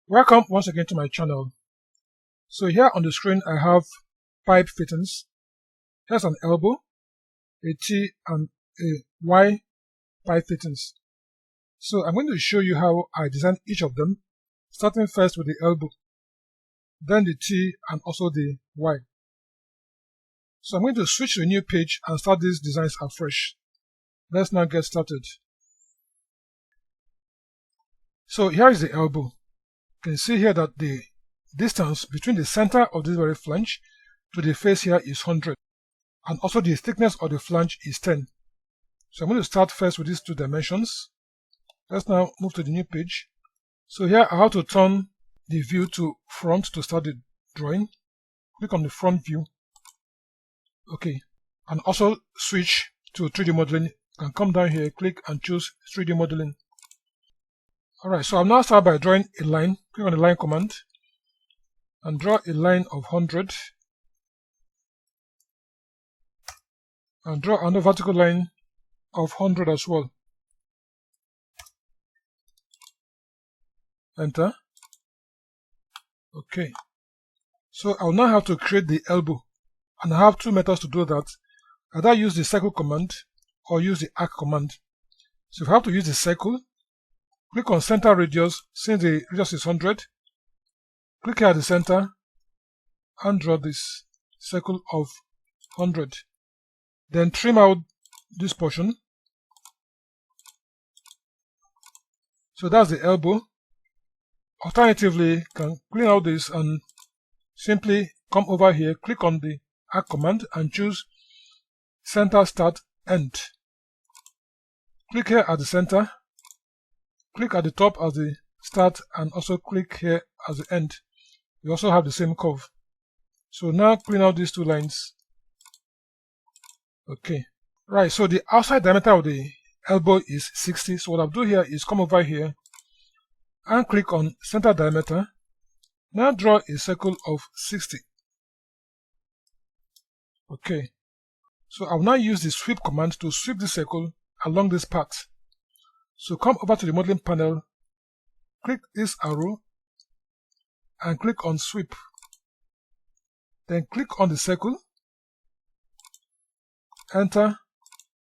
Welcome once again to my channel. So here on the screen I have pipe fittings. Here's an elbow, a T and a Y pipe fittings. So I'm going to show you how I designed each of them, starting first with the elbow, then the T and also the Y. So I'm going to switch to a new page and start these designs afresh. Let's now get started. So here is the elbow. You can see here that the distance between the center of this very flange to the face here is 100, and also the thickness of the flange is 10. So I'm going to start first with these two dimensions. Let's now move to the new page. So here I have to turn the view to front to start the drawing. Click on the front view. Okay, and also switch to 3D modeling. You can come down here, click and choose 3D modeling. Alright, so I'll now start by drawing a line. Click on the line command and draw a line of 100 and draw another vertical line of 100 as well. Enter. Okay, so I'll now have to create the elbow, and I have two methods to do that. Either use the circle command or use the arc command. So if I have to use the circle, click on center radius. Since the radius is 100, click here at the center and draw this circle of 100. Then trim out this portion. So that's the elbow. Alternatively, you can clean out this and simply come over here, click on the arc command and choose center, start, end. Click here at the center, click at the top as the start, and also click here as the end. You also have the same curve. So now clean out these two lines. Okay, right, so the outside diameter of the elbow is 60. So what I'll do here is come over here and click on center diameter. Now draw a circle of 60. Okay, so I'll now use the sweep command to sweep the circle along this path. So come over to the modeling panel, click this arrow and click on sweep. Then click on the circle, enter,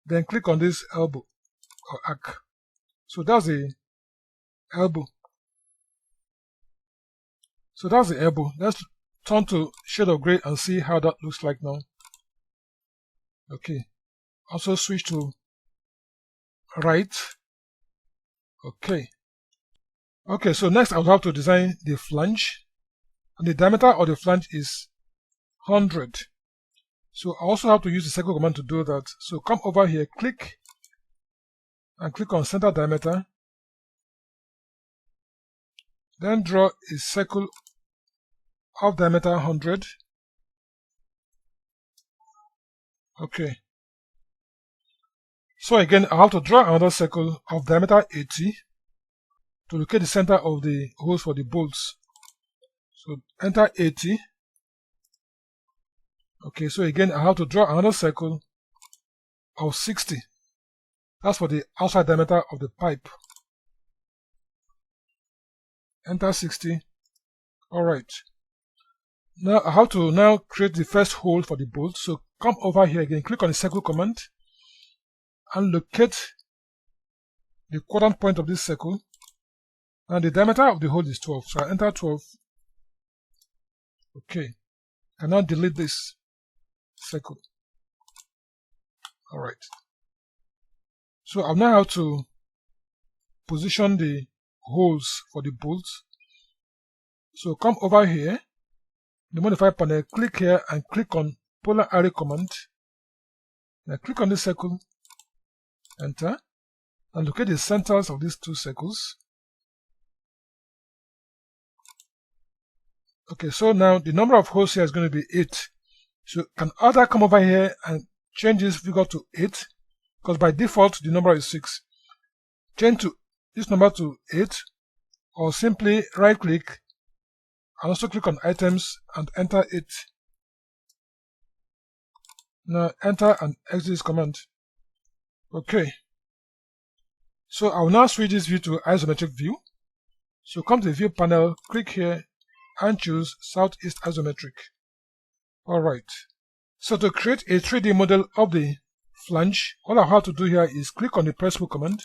then click on this elbow or arc. So that's the elbow. So that's the elbow. Let's turn to shade of gray and see how that looks like now. Okay, also switch to right. Okay, so next I'll have to design the flange, and the diameter of the flange is 100. So I also have to use the circle command to do that. So come over here, click and click on center diameter, then draw a circle of diameter 100. Okay, so again I have to draw another circle of diameter 80 to locate the center of the holes for the bolts. So enter 80. Okay, so again I have to draw another circle of 60. That's for the outside diameter of the pipe. Enter 60. Alright. Now I have to now create the first hole for the bolt. So come over here again, click on the circle command and locate the quadrant point of this circle. And the diameter of the hole is 12. So I enter 12. Okay. I now delete this circle. Alright. So I now have to position the holes for the bolts. So come over here, the modify panel, click here and click on polar array command. Now click on this circle, enter, and locate the centers of these two circles. Okay, so now the number of holes here is going to be 8. So can either come over here and change this figure to 8, because by default the number is 6. Change to this number to 8, or simply right click and also click on items and enter 8. Now enter and exit this command. Okay, so I will now switch this view to isometric view. So come to the view panel, click here and choose Southeast Isometric. Alright, so to create a 3D model of the flange, all I have to do here is click on the press pull command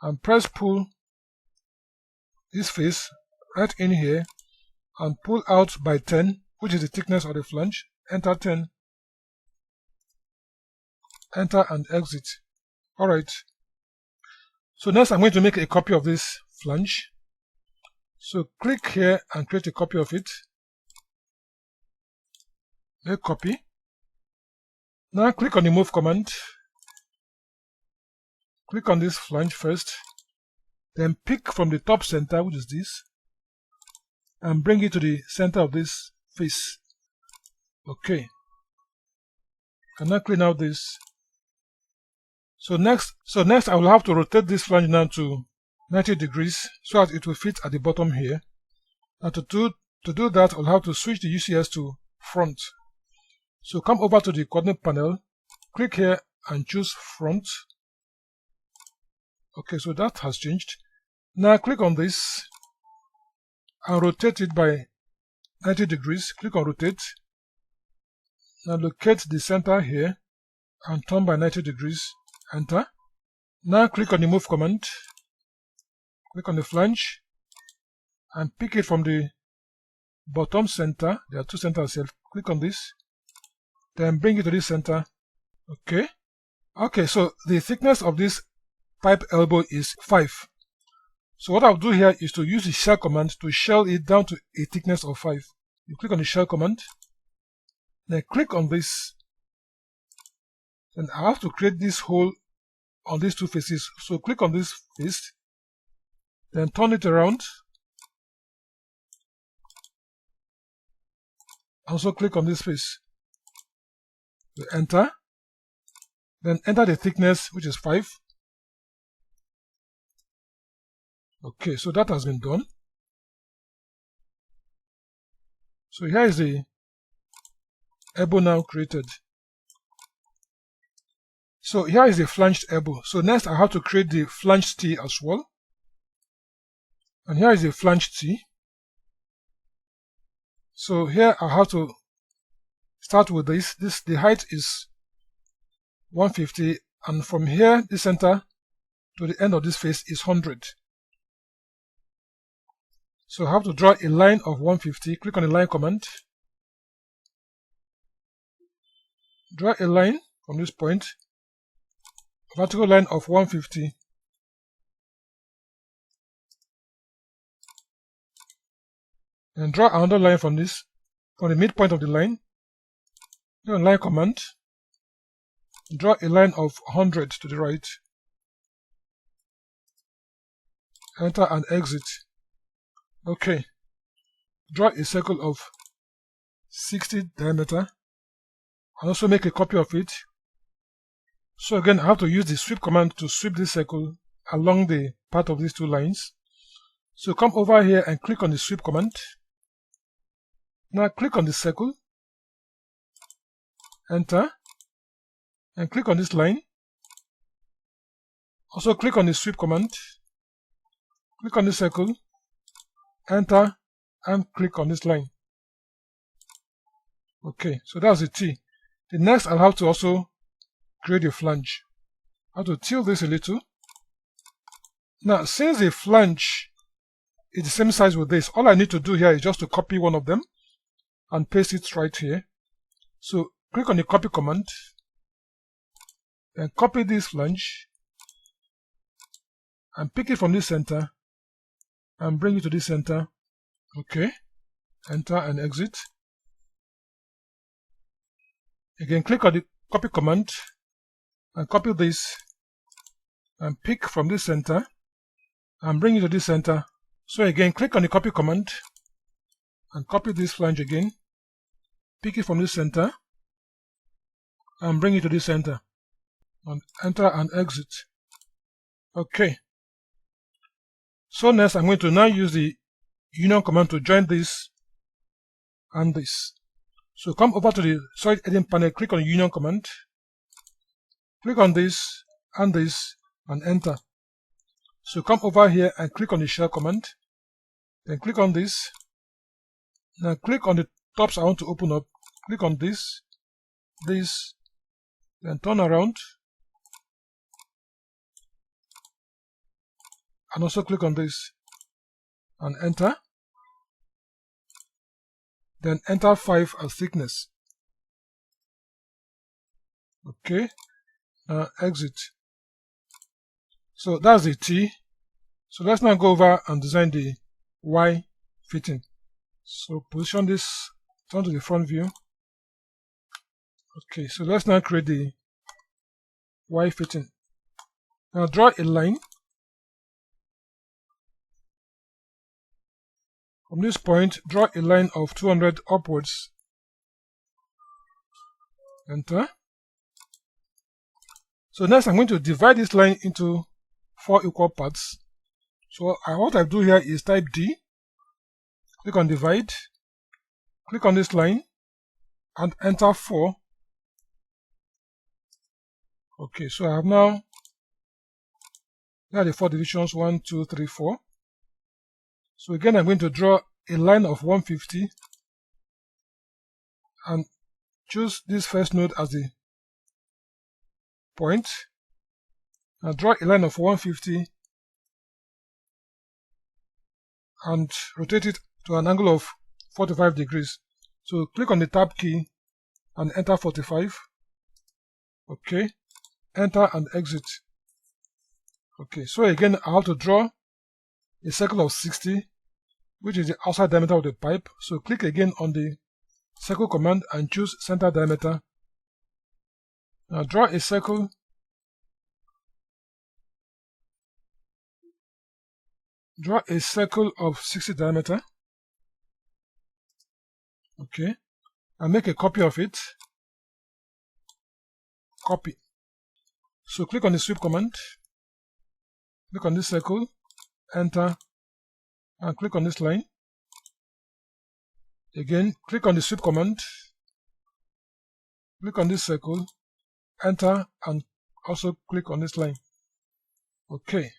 and press pull this face right in here and pull out by 10, which is the thickness of the flange. Enter 10. Enter and exit. Alright. So next I'm going to make a copy of this flange. So click here and create a copy of it. Make copy. Now click on the move command. Click on this flange first. Then pick from the top center, which is this, and bring it to the center of this face. Okay. And now clean out this. So next I will have to rotate this flange now to 90 degrees so that it will fit at the bottom here. And to do that, I'll have to switch the UCS to front. So come over to the coordinate panel, click here and choose front. Okay, so that has changed. Now click on this and rotate it by 90 degrees. Click on rotate. Now locate the center here and turn by 90 degrees. Enter. Now click on the move command. Click on the flange and pick it from the bottom center. There are two centers here. Click on this. Then bring it to this center. Okay. Okay, so the thickness of this pipe elbow is 5. So what I'll do here is to use the shell command to shell it down to a thickness of 5. You click on the shell command. Then click on this. Then I have to create this hole on these two faces. So click on this face. Then turn it around. Also click on this face. Enter. Then enter the thickness, which is 5. Okay, so that has been done. So here is the elbow now created. So here is the flanged elbow. So next I have to create the flanged T as well. And here is the flanged T. So here I have to start with this. The height is 150, and from here, the center to the end of this face is 100. So I have to draw a line of 150. Click on the line command. Draw a line from this point, a vertical line of 150. And draw another line from this, from the midpoint of the line. Click on line command. Draw a line of 100 to the right. Enter and exit. Okay. Draw a circle of 60 diameter and also make a copy of it. So again, I have to use the sweep command to sweep this circle along the path of these two lines. So come over here and click on the sweep command. Now click on the circle. Enter. And click on this line. Also click on the sweep command. Click on the circle. Enter and click on this line. Okay, so that's the T. The next I'll have to also create a flange. I have to tilt this a little. Now since the flange is the same size with this, all I need to do here is just to copy one of them and paste it right here. So click on the copy command. And copy this flange and pick it from this center and bring it to this center. Okay. Enter and exit. Again, click on the copy command and copy this and pick from this center and bring it to this center. So again, click on the copy command and copy this flange again. Pick it from this center and bring it to this center. And enter and exit. Okay. So next I'm going to now use the union command to join this and this. So come over to the solid edging panel, click on the union command. Click on this and enter. So come over here and click on the shell command. Then click on this. Now click on the tops I want to open up. Click on this, then turn around, and also click on this, and enter. Then enter 5 as thickness. Okay, now exit. So that's the T. So let's now go over and design the Y fitting. So position this, turn to the front view. Okay, so let's now create the Y fitting. Now draw a line from this point. Draw a line of 200 upwards. Enter. So next I'm going to divide this line into 4 equal parts. So what I do here is type D, click on divide, click on this line, and enter 4. Okay, so I have now, here are the 4 divisions, 1, 2, 3, 4. So again I'm going to draw a line of 150 and choose this first node as the point. Now draw a line of 150 and rotate it to an angle of 45 degrees. So click on the tab key and enter 45. Okay, enter and exit. Okay, so again I have to draw a circle of 60, which is the outside diameter of the pipe. So click again on the circle command and choose center diameter. Now draw a circle of 60 diameter. Okay, and make a copy of it. Copy. So click on the sweep command, click on this circle, enter, and click on this line. Again, click on the sweep command, click on this circle, enter, and also click on this line. Okay,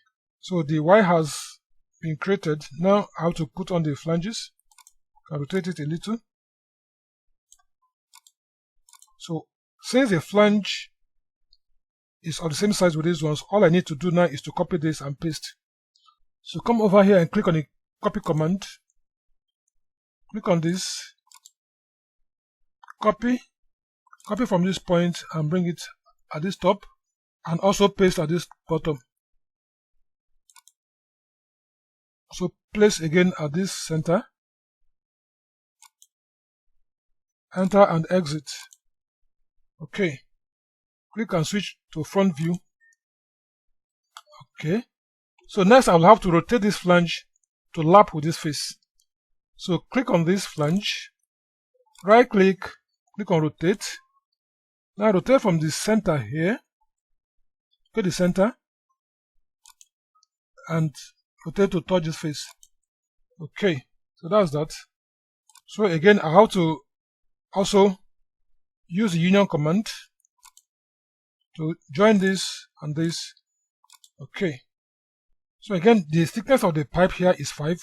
so the Y has been created. Now I have to put on the flanges. I'll rotate it a little. So since the flange is of the same size with these ones, all I need to do now is to copy this and paste. So come over here and click on the copy command. Click on this, copy from this point and bring it at this top, and also paste at this bottom. So place again at this center, enter and exit. Okay, click and switch to front view. Okay, so next I'll have to rotate this flange to lap with this face. So click on this flange, right click, click on rotate. Now rotate from the center here, get the center, and rotate to touch this face. Okay, so that's that. So again I have to also use the union command to join this and this. Okay, so again the thickness of the pipe here is 5.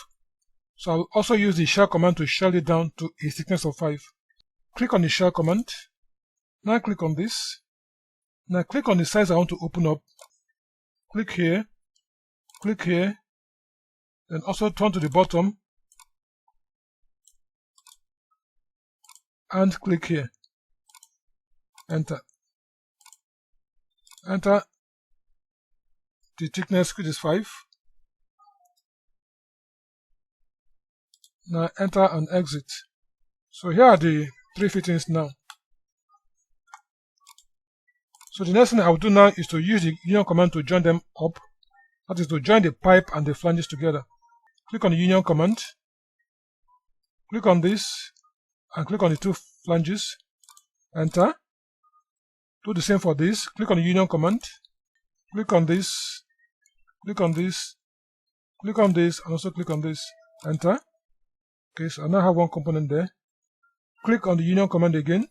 So I'll also use the shell command to shell it down to a thickness of 5. Click on the shell command. Now click on this. Now click on the size I want to open up. Click here, then also turn to the bottom and click here. Enter. Enter the thickness, which is 5. Now enter and exit. So here are the 3 fittings now. So the next thing I will do now is to use the union command to join them up. That is to join the pipe and the flanges together. Click on the union command. Click on this and click on the 2 flanges. Enter. Do the same for this. Click on the union command. Click on this. Click on this. Click on this and also click on this. Enter. Okay, so I now have one component there. Click on the union command again.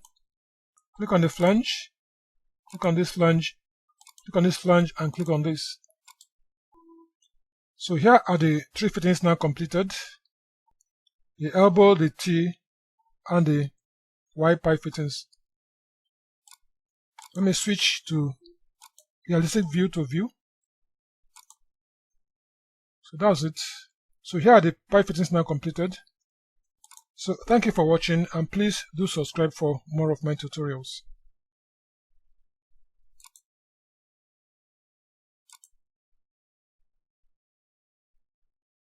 Click on the flange. Click on this flange. Click on this flange and click on this. So here are the 3 fittings now completed. the elbow, the T, and the Y pipe fittings. Let me switch to realistic view to view. So that's it. So here are the pipe fittings now completed. So thank you for watching, and please do subscribe for more of my tutorials.